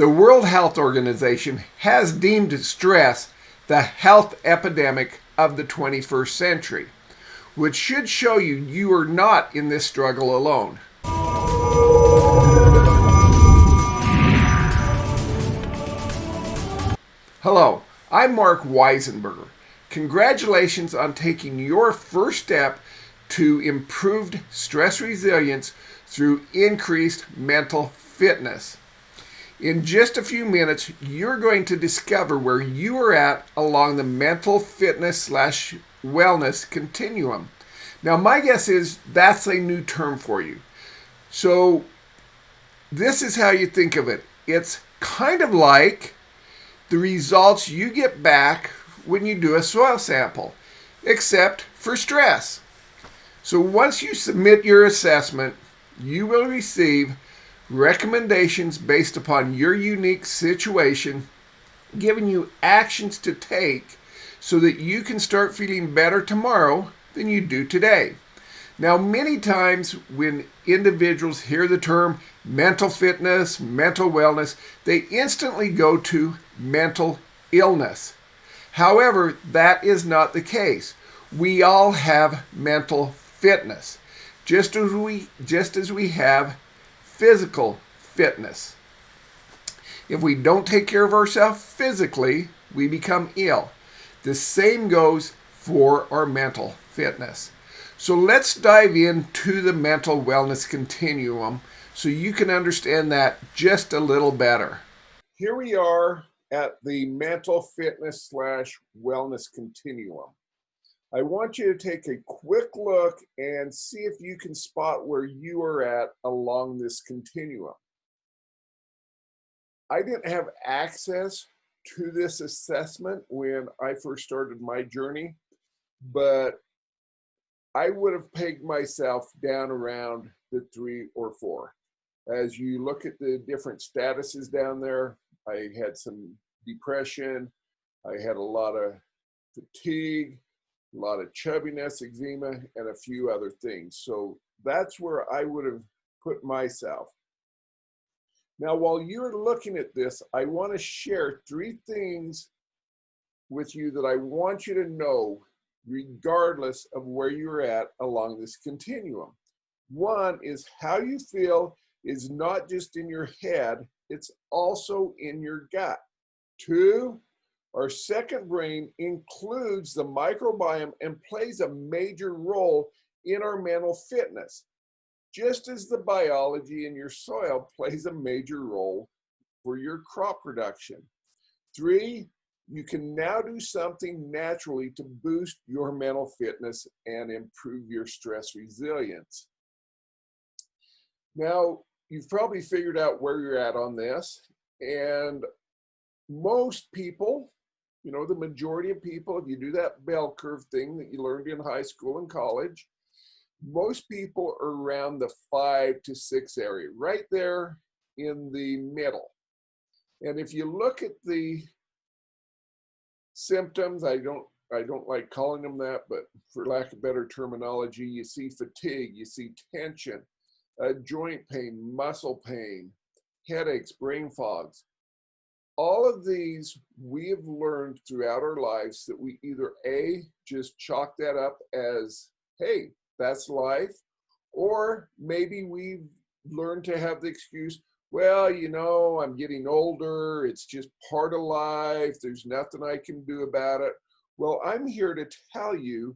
The World Health Organization has deemed stress the health epidemic of the 21st century, which should show you you are not in this struggle alone. Hello, I'm Mark Weisenberger. Congratulations on taking your first step to improved stress resilience through increased mental fitness. In just a few minutes, you're going to discover where you are at along the mental fitness slash wellness continuum. Now, my guess is that's a new term for you. So, this is how you think of it. It's kind of like the results you get back when you do a soil sample, except for stress. So once you submit your assessment, you will receive recommendations based upon your unique situation, giving you actions to take so that you can start feeling better tomorrow than you do today. Now, many times when individuals hear the term mental fitness, mental wellness, they instantly go to mental illness. However, that is not the case. We all have mental fitness, just as we have physical fitness. If we don't take care of ourselves physically, we become ill. The same goes for our mental fitness. So let's dive into the mental wellness continuum so you can understand that just a little better. Here we are at the mental fitness slash wellness continuum. I want you to take a quick look and see if you can spot where you are at along this continuum. I didn't have access to this assessment when I first started my journey, but I would have pegged myself down around the 3 or 4. As you look at the different statuses down there, I had some depression, I had a lot of fatigue, a lot of chubbiness, eczema, and a few other things. So that's where I would have put myself. Now, while you're looking at this, I want to share 3 things with you that I want you to know regardless of where you're at along this continuum. One is how you feel is not just in your head, it's also in your gut. 2, our second brain includes the microbiome and plays a major role in our mental fitness, just as the biology in your soil plays a major role for your crop production. 3, you can now do something naturally to boost your mental fitness and improve your stress resilience. Now, you've probably figured out where you're at on this, and most people, the majority of people, if you do that bell curve thing that you learned in high school and college, most people are around the 5 to 6 area, right there in the middle. And if you look at the symptoms, I don't like calling them that, but for lack of better terminology, you see fatigue, you see tension, joint pain, muscle pain, headaches, brain fogs. All of these we have learned throughout our lives that we either A, just chalk that up as, hey, that's life, or maybe we've learned to have the excuse, well, I'm getting older, it's just part of life, there's nothing I can do about it. Well, I'm here to tell you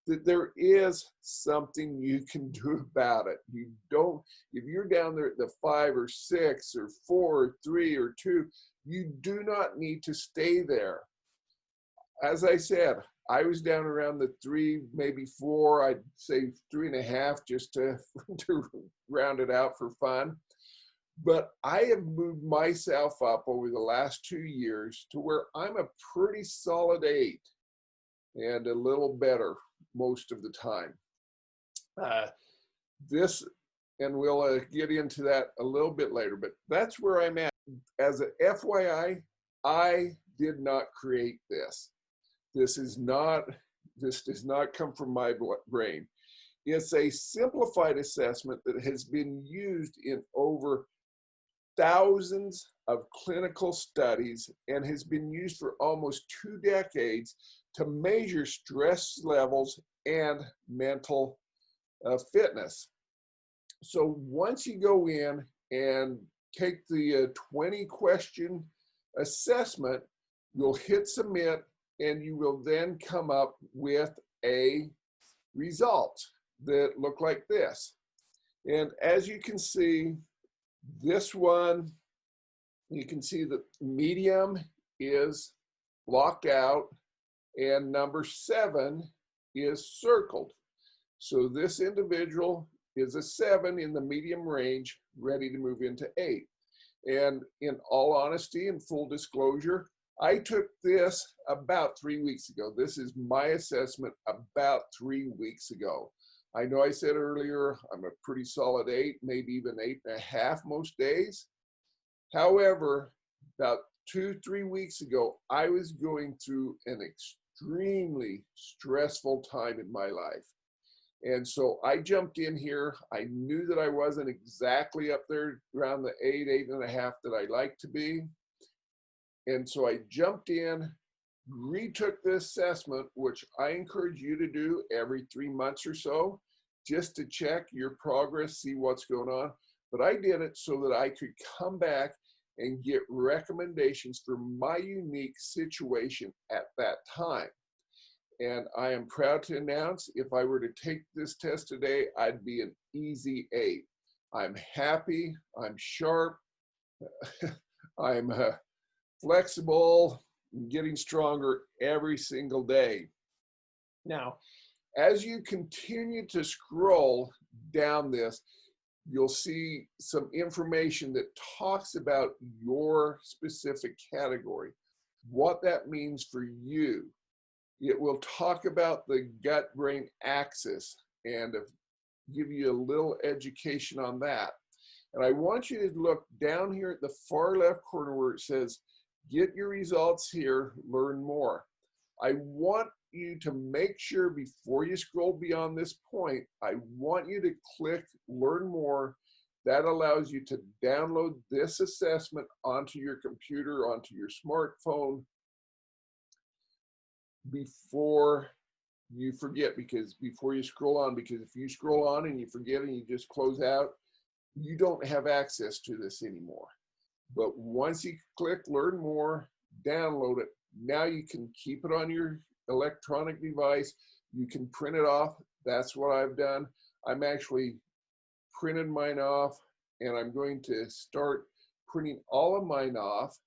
that there is something you can do about it. If you're down there at the 5 or 6 or 4 or 3 or 2, you do not need to stay there. As I said, I was down around the 3, maybe 4, I'd say 3.5 just to round it out for fun. But I have moved myself up over the last 2 years to where I'm a pretty solid 8 and a little better most of the time. And we'll get into that a little bit later, but that's where I'm at. As a FYI, I did not create this. This does not come from my brain. It's a simplified assessment that has been used in over thousands of clinical studies and has been used for almost 2 decades to measure stress levels and mental fitness. So once you go in and take the 20 question assessment, you'll hit submit and you will then come up with a result that look like this. And as you can see, this one, you can see that medium is blocked out and number 7 is circled. So this individual is a 7 in the medium range, ready to move into 8. And in all honesty and full disclosure, I took this about 3 weeks ago. This is my assessment about 3 weeks ago. I know I said earlier, I'm a pretty solid 8, maybe even 8.5 most days. However, about 2-3 weeks ago, I was going through an extremely stressful time in my life. And so I jumped in here. I knew that I wasn't exactly up there around the 8.5 that I like to be. And so I jumped in, retook the assessment, which I encourage you to do every 3 months or so, just to check your progress, see what's going on. But I did it so that I could come back and get recommendations for my unique situation at that time. And I am proud to announce, if I were to take this test today, I'd be an easy 8. I'm happy, I'm sharp, I'm flexible, getting stronger every single day. Now, as you continue to scroll down this, you'll see some information that talks about your specific category, what that means for you. It will talk about the gut-brain axis and give you a little education on that. And I want you to look down here at the far left corner where it says, get your results here, learn more. I want you to make sure before you scroll beyond this point, I want you to click learn more. That allows you to download this assessment onto your computer, onto your smartphone, before you forget, because before you scroll on, because if you scroll on and you forget and you just close out, you don't have access to this anymore. But once you click learn more, download it, now you can keep it on your electronic device. You can print it off. That's what I've done. I'm actually printed mine off, and I'm going to start printing all of mine off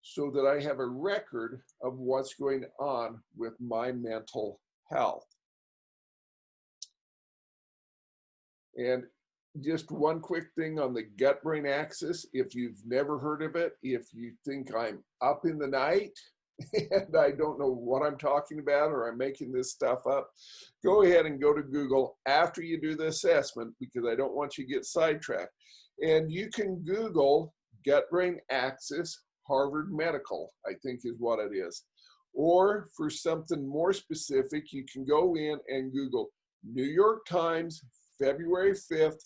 so that I have a record of what's going on with my mental health. And just one quick thing on the gut-brain axis, if you've never heard of it, if you think I'm up in the night and I don't know what I'm talking about or I'm making this stuff up, go ahead and go to Google after you do the assessment, because I don't want you to get sidetracked. And you can Google gut-brain axis Harvard Medical, I think is what it is. Or for something more specific, you can go in and Google New York Times, February 5th,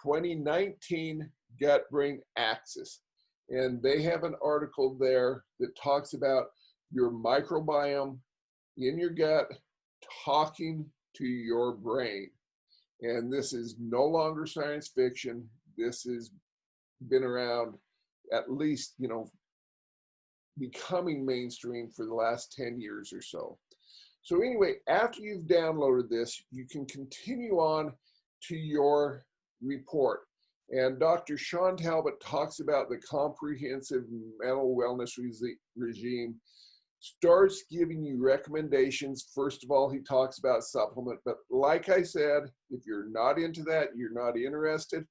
2019 gut-brain axis. And they have an article there that talks about your microbiome in your gut talking to your brain. And this is no longer science fiction. This has been around at least, becoming mainstream for the last 10 years or so. So anyway, after you've downloaded this, you can continue on to your report. And Dr. Sean Talbot talks about the comprehensive mental wellness regime, starts giving you recommendations. First of all, he talks about supplement, but like I said, if you're not into that, you're not interested,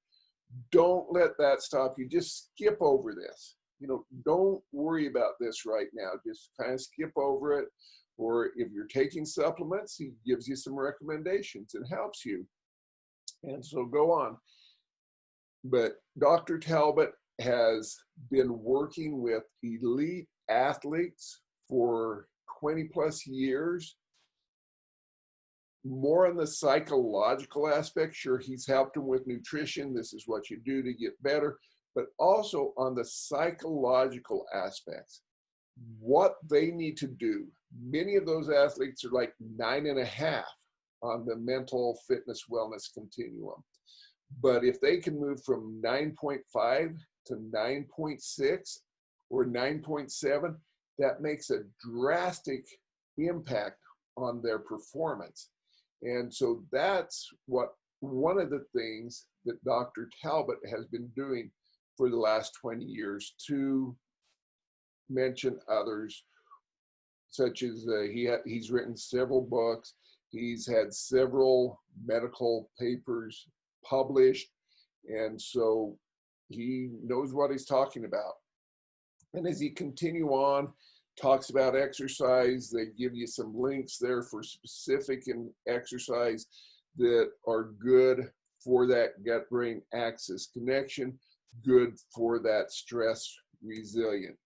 don't let that stop you. Just skip over this. Don't worry about this right now. Just kind of skip over it. Or if you're taking supplements, he gives you some recommendations and helps you. And so go on. But Dr. Talbot has been working with elite athletes for 20 plus years. More on the psychological aspect. Sure, he's helped them with nutrition. This is what you do to get better. but also on the psychological aspects, what they need to do. Many of those athletes are like 9.5 on the mental fitness wellness continuum. But if they can move from 9.5 to 9.6 or 9.7, that makes a drastic impact on their performance. And so that's what one of the things that Dr. Talbot has been doing for the last 20 years, to mention others, such as he's written several books, he's had several medical papers published, and so he knows what he's talking about. And as he continue on, talks about exercise, they give you some links there for specific exercise that are good for that gut-brain axis connection, good for that stress resilient.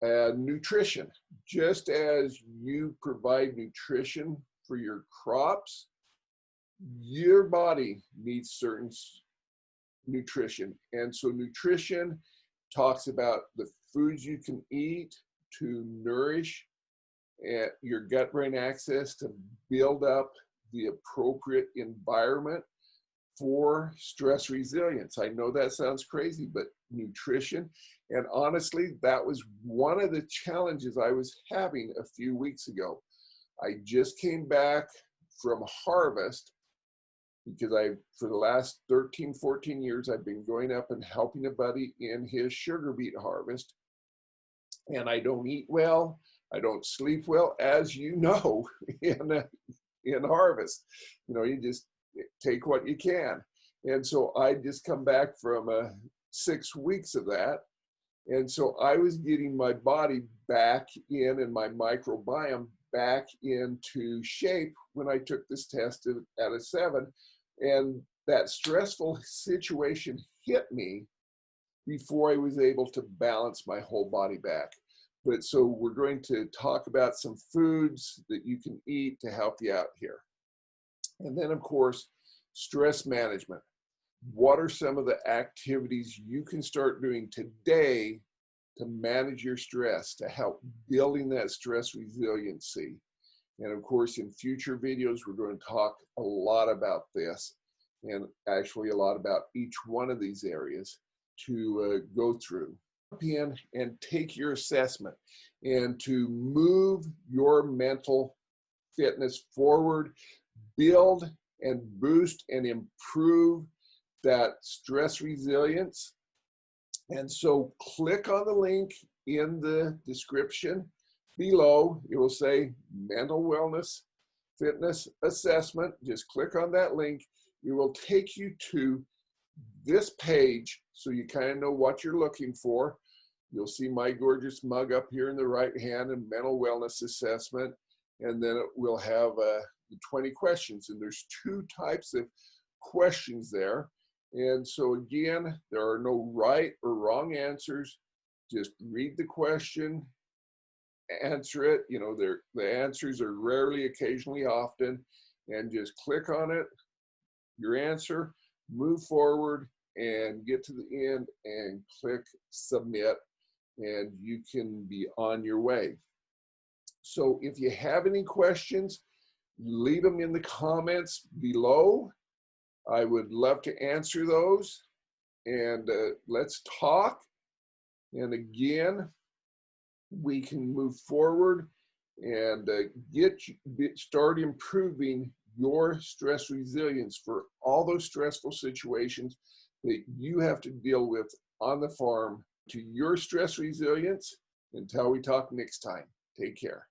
Nutrition, just as you provide nutrition for your crops, your body needs certain nutrition. And so nutrition talks about the foods you can eat to nourish your gut-brain axis, to build up the appropriate environment for stress resilience. I know that sounds crazy, but nutrition, and honestly, that was one of the challenges I was having a few weeks ago. I just came back from harvest because for the last 13, 14 years, I've been going up and helping a buddy in his sugar beet harvest. And I don't eat well, I don't sleep well, as you know, in harvest. You just take what you can. And so I just come back from 6 weeks of that. And so I was getting my body back in and my microbiome back into shape when I took this test at a 7. And that stressful situation hit me before I was able to balance my whole body back. But so we're going to talk about some foods that you can eat to help you out here. And then, of course, stress management. What are some of the activities you can start doing today to manage your stress, to help building that stress resiliency? And of course, in future videos, we're going to talk a lot about this, and actually a lot about each one of these areas to go through. In and take your assessment and to move your mental fitness forward, build and boost and improve that stress resilience. And so click on the link in the description below. It will say mental wellness fitness assessment. Just click on that link. It will take you to this page so you kind of know what you're looking for. You'll see my gorgeous mug up here in the right hand and mental wellness assessment. And then it will have the 20 questions. And there's 2 types of questions there. And so again, there are no right or wrong answers. Just read the question, answer it. The answers are rarely, occasionally, often. And just click on it, your answer, move forward, and get to the end and click submit, and you can be on your way. So if you have any questions, leave them in the comments below. I would love to answer those, and let's talk. And again, we can move forward and start improving your stress resilience for all those stressful situations that you have to deal with on the farm. To your stress resilience, until we talk next time, take care.